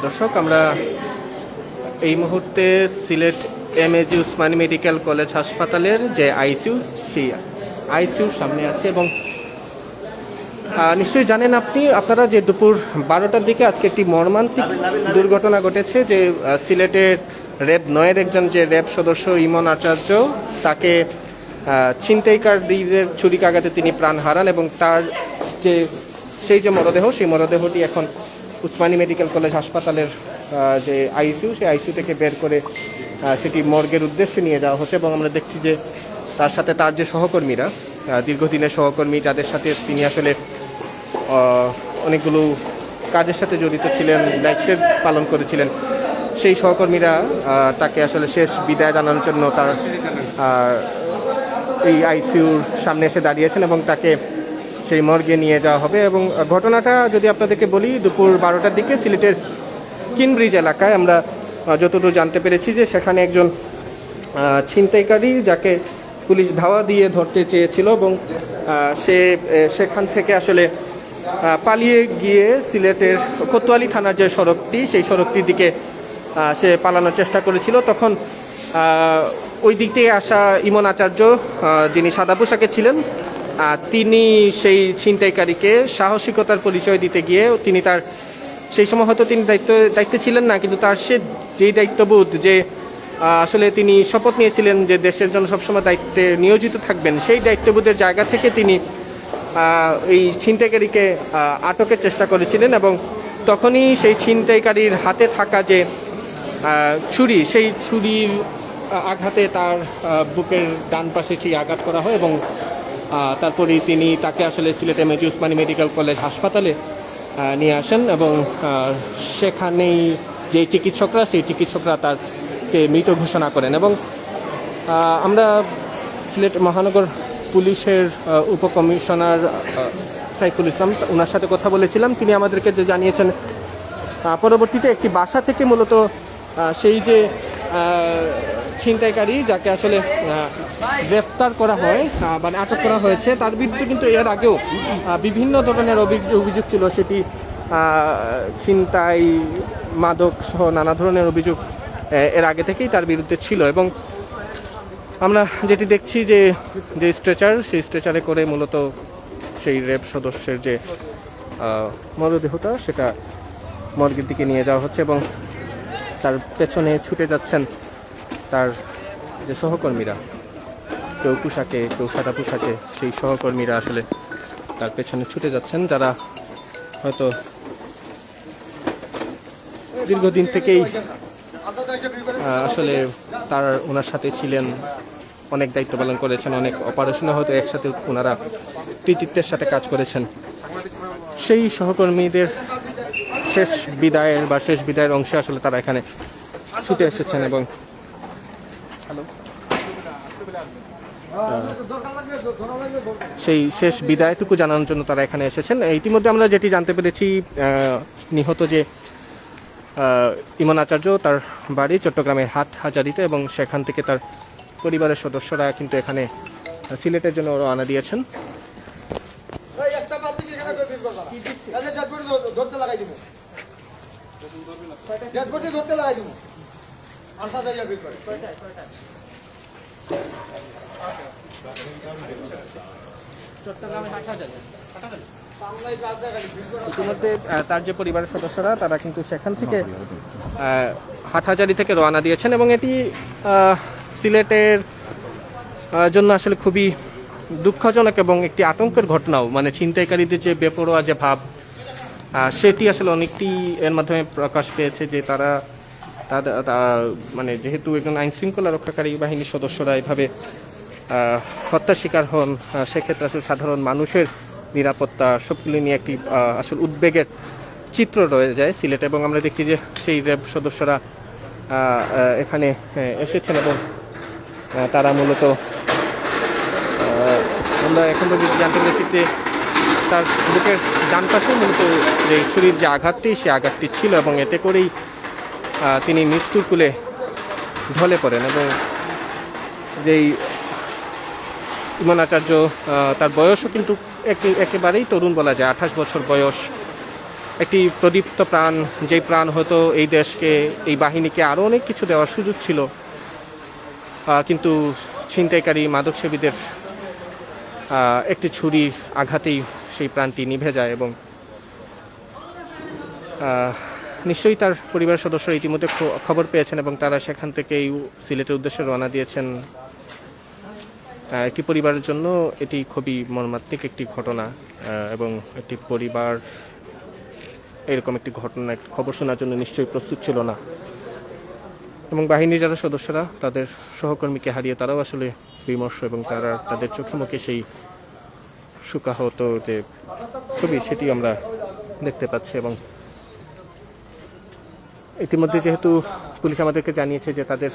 দর্শক, আমরা এই মুহূর্তে সিলেট এম.এ.জি. উসমানী মেডিকেল কলেজ হাসপাতালের যে আইসিইউ, সেই আইসিইউর সামনে আছে এবং নিশ্চয়ই জানেন আপনারা যে দুপুর 12টার দিকে আজকে একটি মর্মান্তিক দুর্ঘটনা ঘটেছে, যে সিলেটের র্যাব 9-এর একজন যে র্যাব সদস্য ইমন আচার্য, তাকে ছিনতাইকারীদের ছুরিকাঘাতে তিনি প্রাণ হারান এবং তার সেই মরদেহ, সেই মরদেহটি এখন উসমানী মেডিকেল কলেজ হাসপাতালের যে আইসিইউ, সেই আইসিইউ থেকে বের করে সেটি মর্গের উদ্দেশ্যে নিয়ে যাওয়া হচ্ছে। এবং আমরা দেখছি যে তার সাথে তার যে সহকর্মীরা, দীর্ঘদিনের সহকর্মী, যাদের সাথে তিনি আসলে অনেকগুলো কাজের সাথে জড়িত ছিলেন, দায়িত্ব পালন করেছিলেন, সেই সহকর্মীরা তাকে আসলে শেষ বিদায় জানানোর জন্য তার এই আইসিইউর সামনে এসে দাঁড়িয়েছেন এবং তাকে সেই মর্গে নিয়ে যাওয়া হবে। এবং ঘটনাটা যদি আপনাদেরকে বলি, দুপুর 12টার দিকে সিলেটের কিনব্রিজ এলাকায় আমরা যতটুকু জানতে পেরেছি যে সেখানে একজন ছিনতাইকারী, যাকে পুলিশ ধাওয়া দিয়ে ধরতে চেয়েছিল এবং সে সেখান থেকে আসলে পালিয়ে গিয়ে সিলেটের কোতোয়ালি থানার যে সড়কটি, সেই সড়কটির দিকে সে পালানোর চেষ্টা করেছিল। তখন ওই দিক থেকে আসা ইমন আচার্য, যিনি সাদা পোশাকে ছিলেন, তিনি সেই ছিনতাইকারীকে সাহসিকতার পরিচয় দিতে গিয়ে তিনি তার সেই সময় হয়তো তিনি দায়িত্বে ছিলেন না, কিন্তু তার যেই দায়িত্ববোধ, যে আসলে তিনি শপথ নিয়েছিলেন যে দেশের জন্য সবসময় দায়িত্বে নিয়োজিত থাকবেন, সেই দায়িত্ববোধের জায়গা থেকে তিনি এই ছিনতাইকারীকে আটকের চেষ্টা করেছিলেন। এবং তখনই সেই ছিনতাইকারীর হাতে থাকা যে ছুরি, সেই ছুরির আঘাতে তার বুকের ডান পাশে সেই আঘাত করা হয় এবং তারপরেই তিনি তাকে আসলে সিলেট এম.এ.জি. উসমানী মেডিকেল কলেজ হাসপাতালে নিয়ে আসেন এবং সেখানেই যে চিকিৎসকরা, সেই চিকিৎসকরা তাকে মৃত ঘোষণা করেন। এবং আমরা সিলেট মহানগর পুলিশের উপকমিশনার সাইফুল ইসলাম, ওনার সাথে কথা বলেছিলাম। তিনি আমাদেরকে যে জানিয়েছেন, পরবর্তীতে একটি বাসা থেকে মূলত সেই যে ছিনতাইকারী, যাকে আসলে গ্রেফতার করা হয়, মানে আটক করা হয়েছে, তার বিরুদ্ধে কিন্তু এর আগেও বিভিন্ন ধরনের অভিযোগ ছিল। সেটি ছিনতাই, মাদক সহ নানা ধরনের অভিযোগ এর আগে থেকেই তার বিরুদ্ধে ছিল। এবং আমরা যেটি দেখছি যে স্ট্রেচার, সেই স্ট্রেচারে করে মূলত সেই র্যাব সদস্যের যে মরদেহটা, সেটা মর্গের দিকে নিয়ে যাওয়া হচ্ছে এবং তার পেছনে ছুটে যাচ্ছেন তার যে সহকর্মীরা, কেউ পোশাকে, কেউ সাদা পোশাকে, সেই সহকর্মীরা আসলে তার পেছনে ছুটে যাচ্ছেন, যারা হয়তো দীর্ঘদিন থেকেই আসলে ওনার সাথে ছিলেন, অনেক দায়িত্ব পালন করেছেন, অনেক অপারেশনে হয়তো একসাথে ওনারা কৃতিত্বের সাথে কাজ করেছেন। সেই সহকর্মীদের শেষ বিদায়ের অংশে আসলে তারা এখানে ছুটে এসেছেন এবং সেই শেষ বিদায়টুকু জানানোর জন্য তারা এখানে এসেছেন। ইতিমধ্যে আমরা যেটি জানতে পেরেছি, নিহত যে ইমন আচার্য, তার বাড়ি চট্টগ্রামের হাটহাজারীতে এবং সেখান থেকে তার পরিবারের সদস্যরা কিন্তু এখানে সিলেটের জন্য রওনা দিয়েছেন। ইতিমধ্যে তার যে পরিবারের সদস্যরা, তারা কিন্তু সেখান থেকে হাটহাজারী থেকে রওনা দিয়েছেন এবং এটি সিলেটের জন্য আসলে খুবই দুঃখজনক এবং একটি আতঙ্কের ঘটনাও। মানে ছিনতাইকারীদের যে বেপরোয়া যে ভাব, সেটি আসলে অনেকটি এর মাধ্যমে প্রকাশ পেয়েছে যে তারা মানে যেহেতু একজন আইন শৃঙ্খলা রক্ষাকারী বাহিনীর সদস্যরা এভাবে হত্যার শিকার হন, সেক্ষেত্রে আসলে সাধারণ মানুষের নিরাপত্তা, সবগুলি নিয়ে একটি আসলে উদ্বেগের চিত্র রয়ে যায় সিলেটে। এবং আমরা দেখছি যে সেই র্যাব সদস্যরা এখানে এসেছেন এবং তারা মূলত, আমরা এখন পর্যন্ত জানতে পেরেছি যে তার বুকের ডান পাশে মূলত যে ছুরির যে আঘাতটি, সেই আঘাতটি ছিল এবং এতে করেই তিনি মৃত্যুর কূলে ঢলে পড়েন। এবং যেই ইমন আচার্য, তার বয়সও কিন্তু একেবারেই তরুণ বলা যায়, 28 বছর বয়স। একটি প্রদীপ্ত প্রাণ, যেই প্রাণ হয়তো এই দেশকে, এই বাহিনীকে আরও অনেক কিছু দেওয়ার সুযোগ ছিল, কিন্তু ছিনতাইকারী মাদকসেবীদের একটি ছুরির আঘাতেই সেই প্রাণটি নিভে যায়। এবং নিশ্চয়ই তার পরিবারের সদস্যরা ইতিমধ্যে খবর পেয়েছেন এবং তারা সেখান থেকেই সিলেটের উদ্দেশ্যে রওনা দিয়েছেন। একটি পরিবারের জন্য এটি খুবই মর্মান্তিক একটি ঘটনা, এবং একটি পরিবার এরকম একটি ঘটনা, একটি খবর শোনার জন্য নিশ্চয়ই প্রস্তুত ছিল না। এবং বাহিনীর যারা সদস্যরা তাদের সহকর্মীকে হারিয়ে তারাও আসলে বিমর্ষ, এবং তারা তাদের চোখে মুখে সেই শোকাহত যে ছবি সেটি আমরা দেখতে পাচ্ছি। এবং ইতিমধ্যে যেহেতু পুলিশ আমাদেরকে জানিয়েছে যে তাদের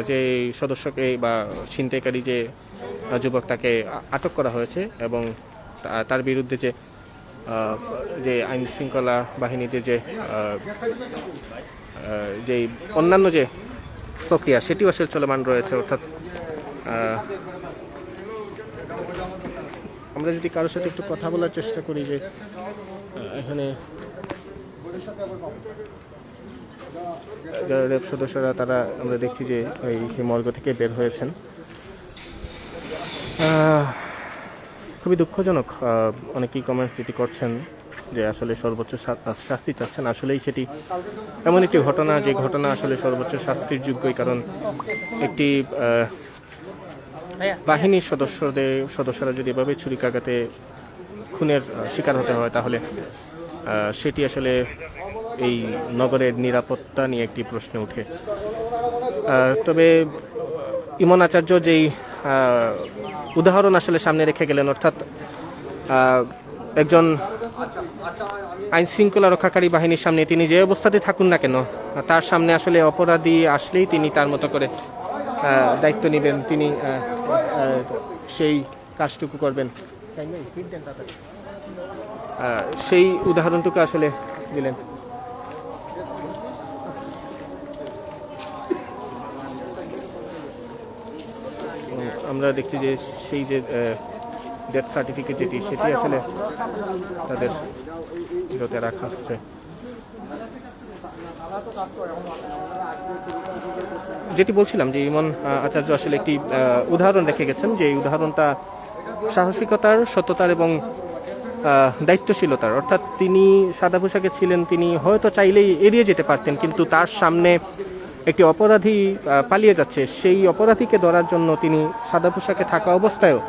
যে সদস্যকে বা ছিনতাইকারী যে যুবক তাকে আটক করা হয়েছে, এবং তার বিরুদ্ধে যে আইন শৃঙ্খলা বাহিনীতে যে অন্যান্য যে প্রক্রিয়া সেটিও আসলে চলমান রয়েছে। অর্থাৎ আমরা যদি কারোর সাথে একটু কথা বলার চেষ্টা করি, যে এখানে যারা র্যাব সদস্যরা তারা আমরা দেখছি যে সেই মর্গ থেকে বের হয়েছেন। খুবই দুঃখজনক। অনেকেই কমেন্ট যেটি করছেন যে আসলে সর্বোচ্চ শাস্তি চাচ্ছেন। আসলেই সেটি এমন একটি ঘটনা, যে ঘটনা আসলে সর্বোচ্চ শাস্তির যোগ্যই। কারণ একটি বাহিনীর সদস্যরা যদি এভাবে ছুরিকাঘাতে খুনের শিকার হতে হয়, তাহলে সেটি আসলে এই নগরের নিরাপত্তা নিয়ে একটি প্রশ্ন ওঠে। তবে ইমন আচার্য যেই উদাহরণ আসলে সামনে রেখে গেলেন, অর্থাৎ একজন আইন শৃঙ্খলা রক্ষাকারী বাহিনীর সামনে তিনি যে অবস্থাতে থাকুন না কেন, তার সামনে আসলে অপরাধী আসলেই তিনি তার মতো করে দায়িত্ব নেবেন, তিনি সেই কাজটুকু করবেন। সেই উদাহরণটুকু আসলে দিলেন। আমরা দেখছি যে সেই যে ডেথ সার্টিফিকেট যেটি সেটি আসলে তাদের বিরতে রাখা হচ্ছে। যেটি বলছিলাম যে ইমন আচার্য আসলে একটি উদাহরণ রেখে গেছেন, যে এই উদাহরণটা সাহসিকতার, সততার এবং দায়িত্বশীলতার। অর্থাৎ তিনি সাদা পোশাকে ছিলেন, তিনি হয়তো চাইলেই এড়িয়ে যেতে পারতেন, কিন্তু তার সামনে একটি অপরাধী পালিয়ে যাচ্ছে, সেই অপরাধীকে ধরার জন্য তিনি সাদা পোশাকে থাকা অবস্থায়ও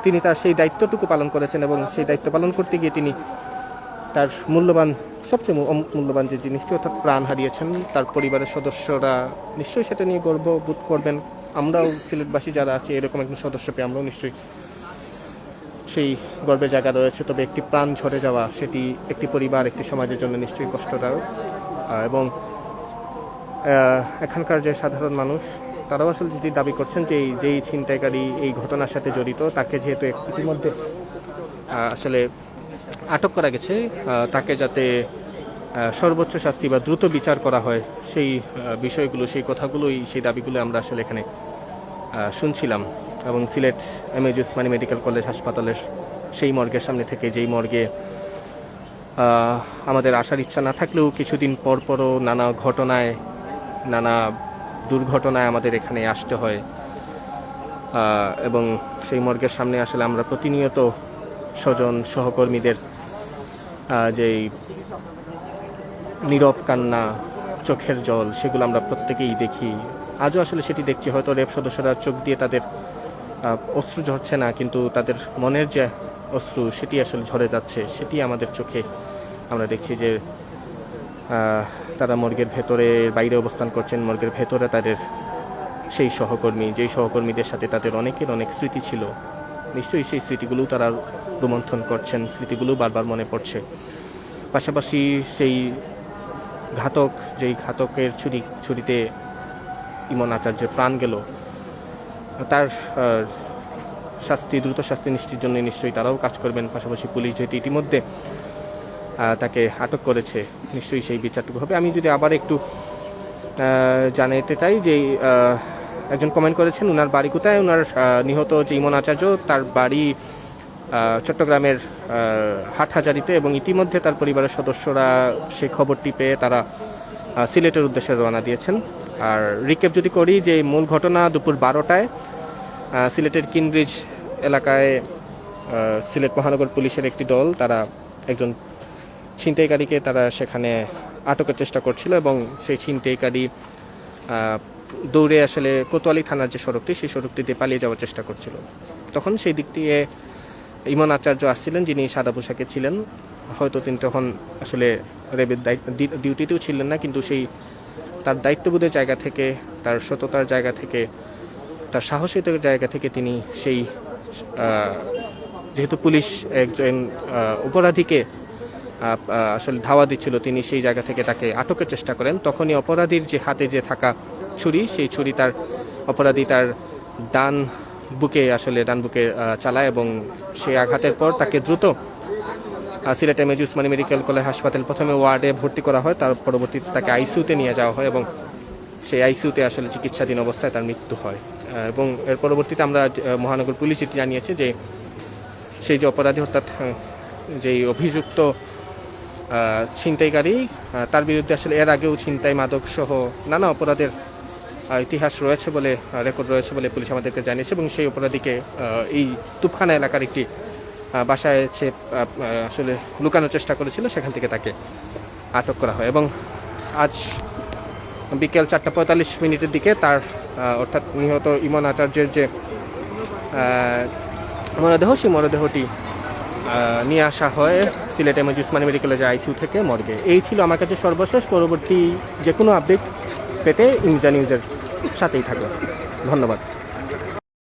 তিনি তার সেই দায়িত্বটুকু পালন করেছেন। এবং সেই দায়িত্ব পালন করতে গিয়ে তিনি তার সবচেয়ে মূল্যবান যে জিনিসটি, অর্থাৎ প্রাণ হারিয়েছেন। তার পরিবারের সদস্যরা নিশ্চয়ই সেটা নিয়ে গর্ববোধ করবেন। আমরাও সিলেটবাসী যারা আছে, এরকম একজন সদস্য পেয়ে আমরাও নিশ্চয়ই সেই গর্বের জায়গা রয়েছে। তবে একটি প্রাণ ঝরে যাওয়া, সেটি একটি পরিবার, একটি সমাজের জন্য নিশ্চয়ই কষ্টদায়ক। এবং এখানকার যে সাধারণ মানুষ তারাও আসলে যেটি দাবি করছেন যে যেই ছিনতাইকারী এই ঘটনার সাথে জড়িত, তাকে যেহেতু ইতিমধ্যে আসলে আটক করা গেছে, তাকে যাতে সর্বোচ্চ শাস্তি বা দ্রুত বিচার করা হয়, সেই বিষয়গুলো, সেই কথাগুলোই, সেই দাবিগুলো আমরা আসলে এখানে শুনছিলাম। এবং Sylhet MAG Osmani medical college হাসপাতালের সেই মর্গের সামনে থেকে, যেই মর্গে আমাদের আসার ইচ্ছা না থাকলেও কিছুদিন পরও নানা ঘটনায়, নানা দুর্ঘটনায় আমাদের এখানে আসতে হয়। এবং সেই মর্গের সামনে আসলে আমরা প্রতিনিয়ত স্বজন সহকর্মীদের যেই নীরব কান্না, চোখের জল, সেগুলো আমরা প্রত্যেকেই দেখি। আজও আসলে সেটি দেখছি। হয়তো র্যাব সদস্যরা চোখ দিয়ে তাদের অশ্রু ঝরছে না, কিন্তু তাদের মনের যে অশ্রু সেটি আসলে ঝরে যাচ্ছে, সেটি আমাদের চোখে আমরা দেখছি। যে তারা মর্গের ভেতরে, বাইরে অবস্থান করছেন, মর্গের ভেতরে তাদের সেই সহকর্মী, যেই সহকর্মীদের সাথে তাদের অনেকের অনেক স্মৃতি ছিল, নিশ্চয়ই সেই স্মৃতিগুলোও তারা রোমন্থন করছেন, স্মৃতিগুলো বারবার মনে পড়ছে। পাশাপাশি সেই ঘাতক, যেই ঘাতকের ছুরিতে ইমন আচার্যের প্রাণ গেল, তার দ্রুত শাস্তি নিশ্চিতের জন্য নিশ্চয়ই তারাও কাজ করবেন। পাশাপাশি পুলিশ যেহেতু ইতিমধ্যে তাকে আটক করেছে, নিশ্চয়ই সেই বিচারটুকু হবে। আমি যদি আবার একটু জানাতে চাই যে একজন কমেন্ট করেছেন, ওনার বাড়ি কোথায়, ওনার নিহত যে ইমন আচার্য, তার বাড়ি চট্টগ্রামের হাটহাজারীতে, এবং ইতিমধ্যে তার পরিবারের সদস্যরা সেই খবরটি পেয়ে তারা সিলেটের উদ্দেশ্যে রওনা দিয়েছেন। আর রিক্যাপ যদি করি, যে মূল ঘটনা দুপুর 12টায় সিলেটের কিনব্রিজ এলাকায় সিলেট মহানগর পুলিশের একটি দল তারা একজন ছিনতাইকারীকে তারা সেখানে আটকের চেষ্টা করছিল, এবং সেই ছিনতাইকারী দৌড়ে আসলে কোতোয়ালি থানার যে সড়কটি সেই সড়কটি দিয়ে পালিয়ে যাওয়ার চেষ্টা করছিল। তখন সেই দিক দিয়ে ইমন আচার্য আসছিলেন, যিনি সাদা পোশাকে ছিলেন। হয়তো তিনি তখন আসলে র্যাবের ডিউটিতেও ছিলেন না, কিন্তু সেই তার দায়িত্ববোধের জায়গা থেকে, তার সততার জায়গা থেকে, তার সাহসিকতার জায়গা থেকে তিনি সেই যেহেতু পুলিশ একজন অপরাধীকে আসলে ধাওয়া দিচ্ছিল, তিনি সেই জায়গা থেকে তাকে আটকের চেষ্টা করেন। তখনই অপরাধীর যে হাতে যে থাকা ছুরি, সেই ছুরি অপরাধী তার ডান বুকে চালায়, এবং সেই আঘাতের পর তাকে দ্রুত Sylhet MAG Usmani medical college হাসপাতাল প্রথমে ওয়ার্ডে ভর্তি করা হয়, তার পরবর্তীতে তাকে আইসিইউতে নিয়ে যাওয়া হয়, এবং সেই আইসিইউতে আসলে চিকিৎসাধীন অবস্থায় তার মৃত্যু হয়। এবং এর পরবর্তীতে আমরা মহানগর পুলিশ এটি জানিয়েছে যে সেই যে অপরাধী, অর্থাৎ যেই অভিযুক্ত ছিনতাইকারী, তার বিরুদ্ধে আসলে এর আগেও ছিনতাই, মাদক সহ নানা অপরাধের ইতিহাস রয়েছে বলে, রেকর্ড রয়েছে বলে পুলিশ আমাদেরকে জানিয়েছে, এবং সেই অপরাধীকে এই তুপখানা এলাকার একটি বাসায় সে আসলে লুকানোর চেষ্টা করেছিল, সেখান থেকে তাকে আটক করা হয়। এবং আজ বিকেল 4:45 দিকে তার অর্থাৎ নিহত ইমন আচার্যের যে মরদেহ, সেই মরদেহটি নিয়ে আসা হয় সিলেট এমএজি উসমানী মেডিকেল কলেজের আইসিইউ থেকে মর্গে। এই ছিল আমার কাছে সর্বশেষ। পরবর্তী যে কোনো আপডেট পেতে ইনজা নিউজের সাথেই থাকবে। ধন্যবাদ।